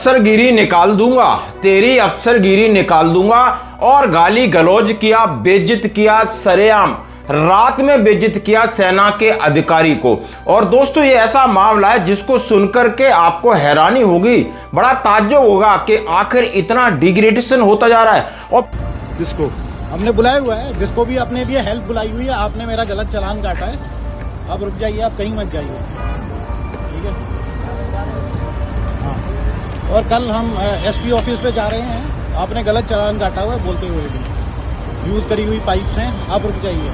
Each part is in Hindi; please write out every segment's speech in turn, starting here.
अफसरगिरी निकाल दूंगा, तेरी अफसरगिरी निकाल दूंगा। और गाली गलौज किया, बेइज्जत किया, सरेआम रात में बेइज्जत किया सेना के अधिकारी को। और दोस्तों ये ऐसा मामला है जिसको सुनकर के आपको हैरानी होगी, बड़ा ताज्जुब होगा कि आखिर इतना डिग्रेडेशन होता जा रहा है। और जिसको हमने बुलाया हुआ है, जिसको भी अपने लिए हेल्प बुलाई हुई है, आपने मेरा गलत चालान काटा है, अब रुक जाइए, आप कहीं मत जाइए, ठीक है। हाँ, और कल हम एसपी ऑफिस पे जा रहे हैं, आपने गलत चालान काटा हुआ है बोलते हुए भी, यूज करी हुई पाइप्स हैं, आप रुक जाइए।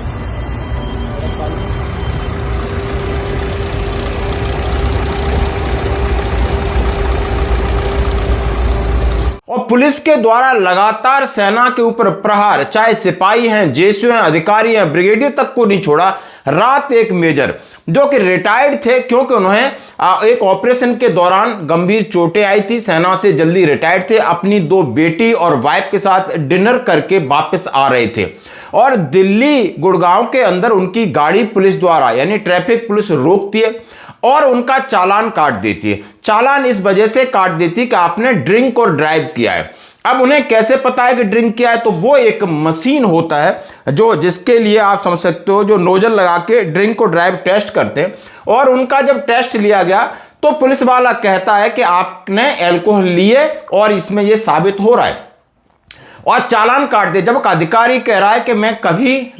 और पुलिस के द्वारा लगातार सेना के ऊपर प्रहार, चाहे सिपाही हैं, जेसीओ हैं, अधिकारी हैं, ब्रिगेडियर तक को नहीं छोड़ा। रात एक मेजर जो कि रिटायर्ड थे, क्योंकि उन्हें एक ऑपरेशन के दौरान गंभीर चोटें आई थी, सेना से जल्दी रिटायर्ड थे, अपनी 2 बेटी और वाइफ के साथ डिनर करके वापस आ रहे थे। और दिल्ली गुड़गांव के अंदर उनकी गाड़ी पुलिस द्वारा यानी ट्रैफिक पुलिस रोकती है और उनका चालान काट देती है। चालान इस वजह से काट देती है कि आपने ड्रिंक और ड्राइव किया है। अब उन्हें कैसे पता है कि ड्रिंक किया है? तो वो एक मशीन होता है जो जिसके लिए आप समझ सकते हो, जो नोजल लगा के ड्रिंक और ड्राइव टेस्ट करते हैं। और उनका जब टेस्ट लिया गया तो पुलिस वाला कहता है कि आपने अल्कोहल लिए और इसमें यह साबित हो रहा है, और चालान काट दे। जब अधिकारी कह रहा है कि मैं कभी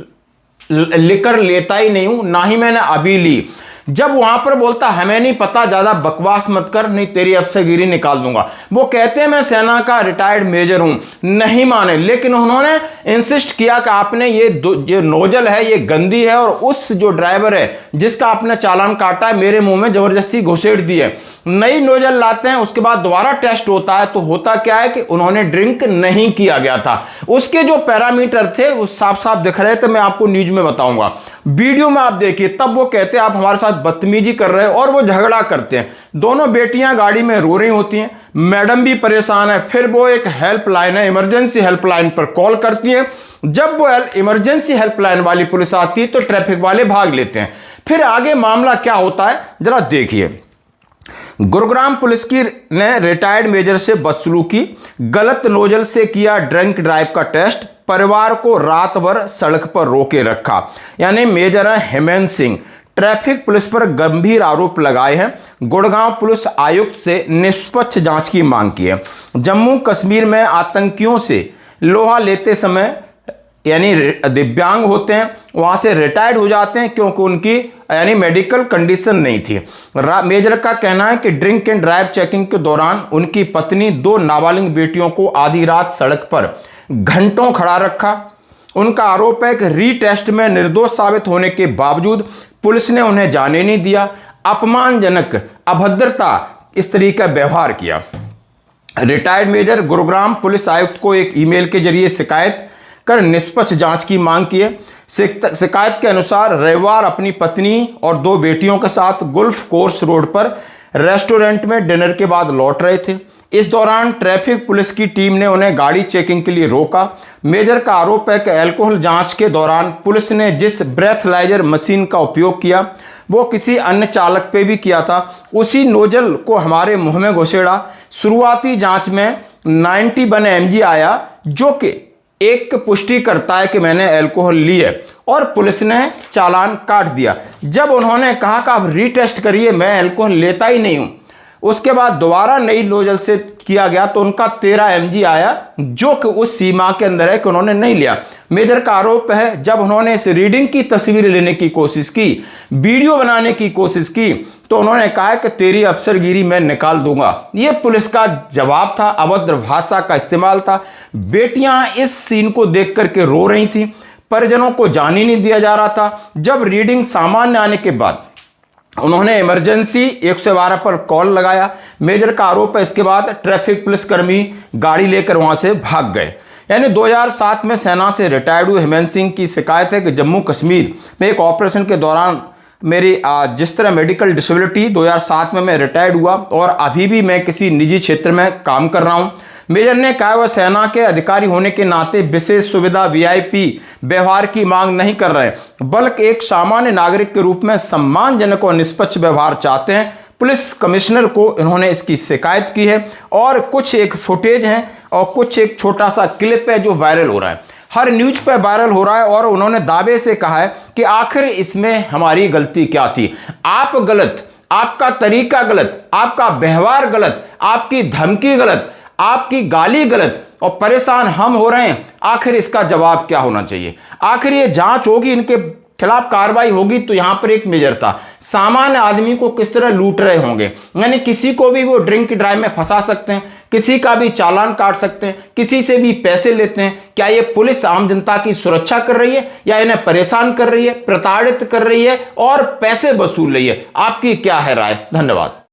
लिकर लेता ही नहीं हूं, ना ही मैंने अभी ली। जब वहां पर बोलता हमें नहीं पता, ज्यादा बकवास मत कर, नहीं तेरी अफसरगिरी निकाल दूंगा। वो कहते हैं मैं सेना का रिटायर्ड मेजर हूं, नहीं माने। लेकिन उन्होंने इंसिस्ट किया कि आपने ये नोजल है ये गंदी है, और उस जो ड्राइवर है जिसका आपने चालान काटा है मेरे मुंह में जबरदस्ती घुसेड़ दी है। नई नोजल लाते हैं, उसके बाद दोबारा टेस्ट होता है तो होता क्या है कि उन्होंने ड्रिंक नहीं किया गया था। उसके जो पैरामीटर थे वो साफ साफ दिख रहे थे, मैं आपको न्यूज में बताऊंगा, वीडियो में आप देखिए। तब वो कहते हैं आप हमारे साथ बदतमीजी कर रहे हो, और वो झगड़ा करते हैं। दोनों बेटियां गाड़ी में रो रही होती हैं, मैडम भी परेशान है। फिर वो एक हेल्पलाइन है, इमरजेंसी हेल्पलाइन पर कॉल करती है। जब वो इमरजेंसी हेल्पलाइन वाली पुलिस आती है तो ट्रैफिक वाले भाग लेते हैं। फिर आगे मामला क्या होता है जरा देखिए। गुरुग्राम पुलिस की ने रिटायर्ड मेजर से बदसलूकी, गलत नोजल से किया ड्रिंक ड्राइव का टेस्ट, परिवार को रात भर सड़क पर रोके रखा। यानी मेजर है हेमंत सिंह, ट्रैफिक पुलिस पर गंभीर आरोप लगाए हैं। गुड़गांव पुलिस आयुक्त से निष्पक्ष जांच की मांग की है। जम्मू कश्मीर में आतंकियों से लोहा लेते समय यानी दिव्यांग होते हैं, वहां से रिटायर्ड हो जाते हैं क्योंकि उनकी यानी मेडिकल कंडीशन नहीं थी। मेजर का कहना है कि ड्रिंक एंड ड्राइव चेकिंग के दौरान उनकी पत्नी 2 नाबालिग बेटियों को आधी रात सड़क पर घंटों खड़ा रखा। उनका आरोप है कि रीटेस्ट में निर्दोष साबित होने के बावजूद पुलिस ने उन्हें जाने नहीं दिया, अपमानजनक, अभद्रता इस तरीके का व्यवहार किया। रिटायर्ड मेजर गुरुग्राम पुलिस आयुक्त को एक ईमेल के जरिए शिकायत कर निष्पक्ष जांच की मांग की है। शिकायत के अनुसार रविवार अपनी पत्नी और 2 बेटियों के साथ गुल्फ कोर्स रोड पर रेस्टोरेंट में डिनर के बाद लौट रहे थे। इस दौरान ट्रैफिक पुलिस की टीम ने उन्हें गाड़ी चेकिंग के लिए रोका। मेजर का आरोप है कि अल्कोहल जांच के दौरान पुलिस ने जिस ब्रेथलाइजर मशीन का उपयोग किया वो किसी अन्य चालक पे भी किया था, उसी नोजल को हमारे मुंह में घुसेड़ा। शुरुआती जांच में 91 mg आया, जो कि एक पुष्टि करता है कि मैंने अल्कोहल ली है, और पुलिस ने चालान काट दिया। जब उन्होंने कहा कि आप रीटेस्ट करिए, मैं अल्कोहल लेता ही नहीं हूं, उसके बाद दोबारा नई नोजल से किया गया तो उनका 13 mg आया, जो कि उस सीमा के अंदर है कि उन्होंने नहीं लिया। मेजर का आरोप है जब उन्होंने इस रीडिंग की तस्वीर लेने की कोशिश की, वीडियो बनाने की कोशिश की, तो उन्होंने कहा कि तेरी अफसरगिरी मैं निकाल दूंगा। यह पुलिस का जवाब था, अभद्र भाषा का इस्तेमाल था। बेटियां इस सीन को देख करके रो रही थी, परिजनों को जाने नहीं दिया जा रहा था। जब रीडिंग सामान्य आने के बाद उन्होंने इमरजेंसी 112 पर कॉल लगाया। मेजर का आरोप है इसके बाद ट्रैफिक पुलिसकर्मी गाड़ी लेकर वहां से भाग गए। यानी 2007 में सेना से रिटायर्ड हुए हेमंत सिंह की शिकायत है कि जम्मू कश्मीर में एक ऑपरेशन के दौरान मेरी जिस तरह मेडिकल डिसेबिलिटी 2007 में मैं रिटायर्ड हुआ और अभी भी मैं किसी निजी क्षेत्र में काम कर रहा हूं। मेजर ने कहा वह सेना के अधिकारी होने के नाते विशेष सुविधा वीआईपी व्यवहार की मांग नहीं कर रहे, बल्कि एक सामान्य नागरिक के रूप में सम्मानजनक और निष्पक्ष व्यवहार चाहते हैं। पुलिस कमिश्नर को इन्होंने इसकी शिकायत की है और कुछ एक फुटेज है और कुछ एक छोटा सा क्लिप है जो वायरल हो रहा है, हर न्यूज पे वायरल हो रहा है। और उन्होंने दावे से कहा है कि आखिर इसमें हमारी गलती क्या थी। आप गलत, आपका तरीका गलत, आपका व्यवहार गलत, आपकी धमकी गलत, आपकी गाली गलत और परेशान हम हो रहे हैं। आखिर इसका जवाब क्या होना चाहिए? आखिर ये जांच होगी, इनके खिलाफ कार्रवाई होगी तो यहां पर एक मेजर था, सामान्य आदमी को किस तरह लूट रहे होंगे, यानी किसी को भी वो ड्रिंक ड्राइव में फंसा सकते हैं, किसी का भी चालान काट सकते हैं, किसी से भी पैसे लेते हैं। क्या ये पुलिस आम जनता की सुरक्षा कर रही है या इन्हें परेशान कर रही है, प्रताड़ित कर रही है और पैसे वसूल रही है? आपकी क्या है राय? धन्यवाद।